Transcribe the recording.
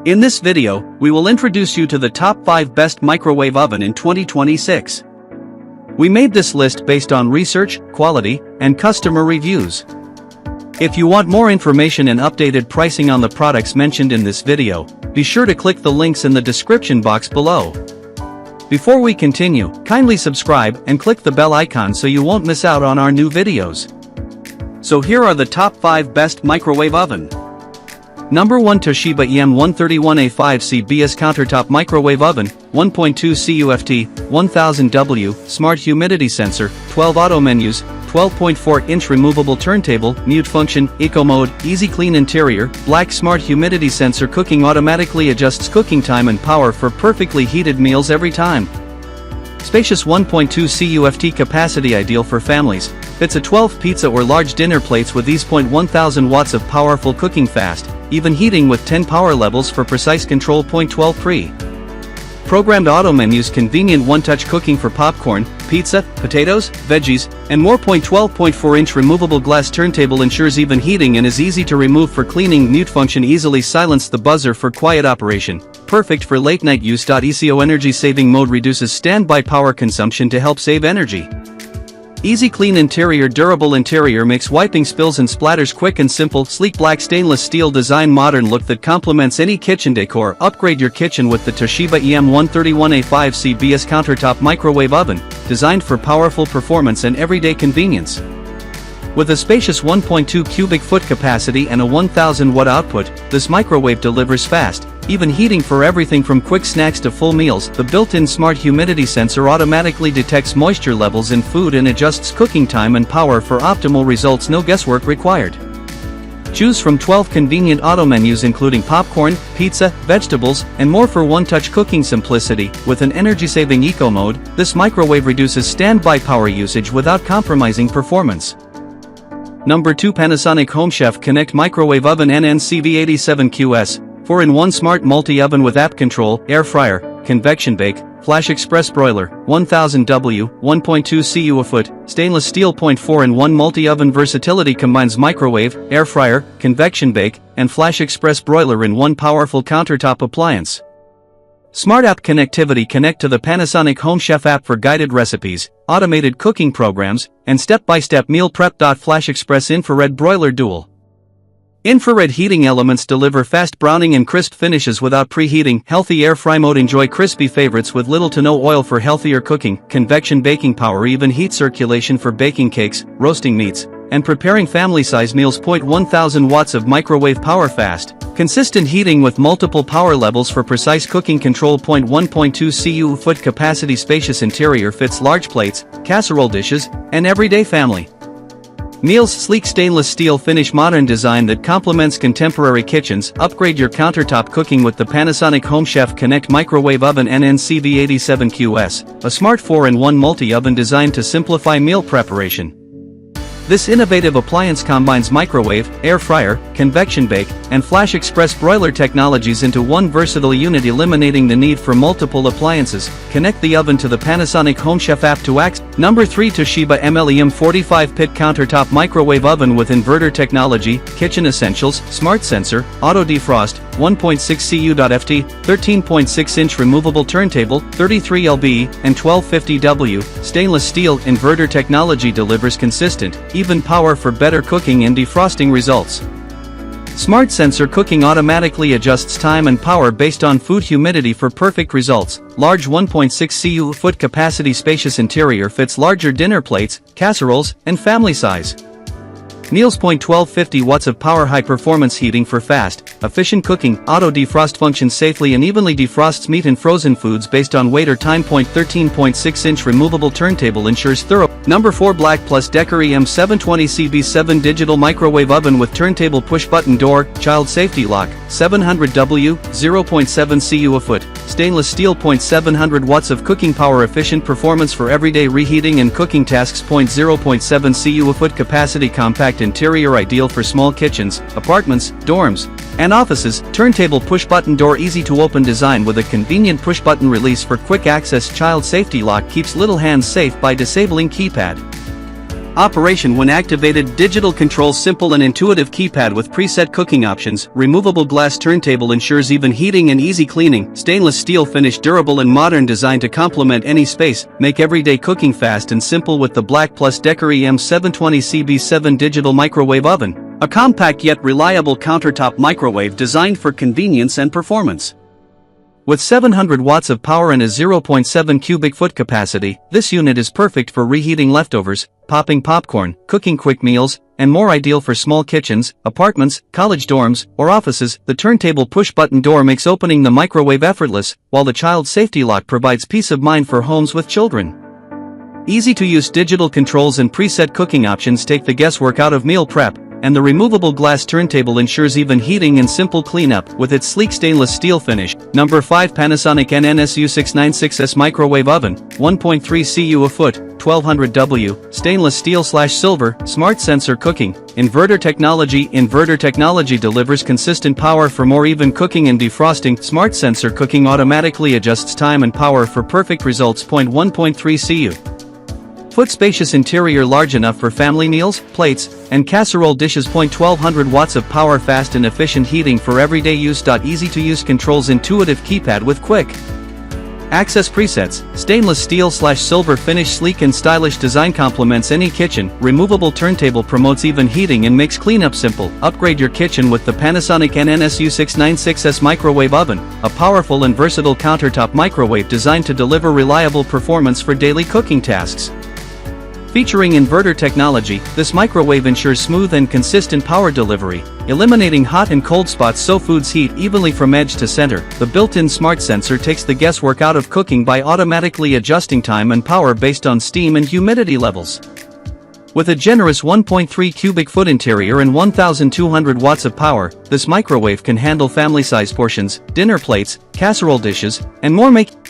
In this video, we will introduce you to the top 5 best microwave oven in 2026. We made this list based on research, quality, and customer reviews. If you want more information and updated pricing on the products mentioned in this video, be sure to click the links in the description box below. Before we continue, kindly subscribe and click the bell icon so you won't miss out on our new videos. So here are the top 5 best microwave oven. Number 1, Toshiba EM131A5C BS Countertop Microwave Oven, 1.2 CUFT, 1000W, Smart Humidity Sensor, 12 Auto Menus, 12.4-inch Removable Turntable, Mute Function, Eco Mode, Easy Clean Interior, Black Smart Humidity Sensor Cooking automatically adjusts cooking time and power for perfectly heated meals every time. Spacious 1.2 CUFT capacity ideal for families, fits a 12 pizza or large dinner plates with ease. 1000 watts of powerful cooking fast, even heating with 10 power levels for precise control. 12 Programmed auto menus convenient one-touch cooking for popcorn, pizza, potatoes, veggies, and more. 12.4-inch removable glass turntable ensures even heating and is easy to remove for cleaning. Mute function easily silence the buzzer for quiet operation, perfect for late night use. ECO energy saving mode reduces standby power consumption to help save energy. Easy clean interior. Durable interior makes wiping spills and splatters quick and simple. Sleek black stainless steel design, modern look that complements any kitchen decor. Upgrade your kitchen with the Toshiba EM131A5C BS Countertop Microwave Oven, designed for powerful performance and everyday convenience. With a spacious 1.2 cubic foot capacity and a 1000 watt output, this microwave delivers fast, even heating for everything from quick snacks to full meals. The built-in smart humidity sensor automatically detects moisture levels in food and adjusts cooking time and power for optimal results. No guesswork required. Choose from 12 convenient auto menus including popcorn, pizza, vegetables, and more for one-touch cooking simplicity. With an energy-saving eco mode, this microwave reduces standby power usage without compromising performance. Number 2, Panasonic HomeChef Connect Microwave Oven NNCV87QS, 4-in-1 Smart Multi-Oven with App Control, Air Fryer, Convection Bake, Flash Express Broiler, 1000W, 1.2 cu a foot, Stainless Steel. 4-in-1 Multi-Oven versatility combines microwave, air fryer, convection bake, and Flash Express Broiler in one powerful countertop appliance. Smart App Connectivity. Connect to the Panasonic HomeChef app for guided recipes, automated cooking programs, and step-by-step meal prep. Flash Express Infrared Broiler Dual infrared heating elements deliver fast browning and crisp finishes without preheating. Healthy air fry mode. Enjoy crispy favorites with little to no oil for healthier cooking. Convection baking power. Even heat circulation for baking cakes, roasting meats, and preparing family-size meals. 1000 watts of microwave power. Fast, consistent heating with multiple power levels for precise cooking control. 1.2 cu foot capacity. Spacious interior fits large plates, casserole dishes, and everyday family meals. Sleek stainless steel finish. Modern design that complements contemporary kitchens. Upgrade your countertop cooking with the Panasonic HomeChef Connect Microwave Oven NNCV87QS, a smart 4-in-1 multi-oven designed to simplify meal preparation. This innovative appliance combines microwave, air fryer, convection bake, and Flash Express Broiler technologies into one versatile unit, eliminating the need for multiple appliances. Connect the oven to the Panasonic HomeChef app to access. Number 3, Toshiba MLEM45 Pit Countertop Microwave Oven with Inverter Technology, Kitchen Essentials, Smart Sensor, Auto Defrost, 1.6 cu.ft, 13.6-inch Removable Turntable, 33 lb, and 1250W. Stainless steel. Inverter technology delivers consistent, even power for better cooking and defrosting results. Smart Sensor Cooking automatically adjusts time and power based on food humidity for perfect results. Large 1.6 cu foot capacity. Spacious interior fits larger dinner plates, casseroles, and family size meals. 1250 watts of power. High performance heating for fast, efficient cooking. Auto defrost functions safely and evenly defrosts meat and frozen foods based on weight or time. 13.6-inch removable turntable ensures thorough. Number 4, Black+Decker EM720CB7 Digital Microwave Oven with Turntable Push Button Door, Child Safety Lock, 700W, 0.7 cu a foot, Stainless Steel. 700 watts of cooking power. Efficient performance for everyday reheating and cooking tasks. 0.7 cu a foot capacity. Compact interior ideal for small kitchens, apartments, dorms, and offices. Turntable push button door. Easy to open design with a convenient push button release for quick access. Child Safety Lock keeps little hands safe by disabling keypad. Operation when activated. Digital controls. Simple and intuitive keypad with preset cooking options. Removable glass turntable ensures even heating and easy cleaning. Stainless steel finish. Durable and modern design to complement any space. Make everyday cooking fast and simple with the Black+Decker EM720CB7 digital microwave oven. A compact yet reliable countertop microwave designed for convenience and performance. With 700 watts of power and a 0.7 cubic foot capacity, this unit is perfect for reheating leftovers, popping popcorn, cooking quick meals, and more. Ideal for small kitchens, apartments, college dorms, or offices. The turntable push-button door makes opening the microwave effortless, while the child safety lock provides peace of mind for homes with children. Easy-to-use digital controls and preset cooking options take the guesswork out of meal prep, and the removable glass turntable ensures even heating and simple cleanup with its sleek stainless steel finish. Number 5. Panasonic NNSU696S Microwave Oven, 1.3 cu a foot, 1200W, stainless steel/silver, smart sensor cooking, inverter technology. Inverter technology delivers consistent power for more even cooking and defrosting. Smart sensor cooking automatically adjusts time and power for perfect results. 1.3 cu. Foot spacious interior large enough for family meals, plates, and casserole dishes. 1200 watts of power. Fast and efficient heating for everyday use. Easy to use controls. Intuitive keypad with quick access presets. Stainless steel/silver finish. Sleek and stylish design complements any kitchen. Removable turntable promotes even heating and makes cleanup simple. Upgrade your kitchen with the Panasonic NNSU696S Microwave Oven, a powerful and versatile countertop microwave designed to deliver reliable performance for daily cooking tasks. Featuring inverter technology, this microwave ensures smooth and consistent power delivery, eliminating hot and cold spots so foods heat evenly from edge to center. The built-in smart sensor takes the guesswork out of cooking by automatically adjusting time and power based on steam and humidity levels. With a generous 1.3 cubic foot interior and 1,200 watts of power, this microwave can handle family-size portions, dinner plates, casserole dishes, and more. Make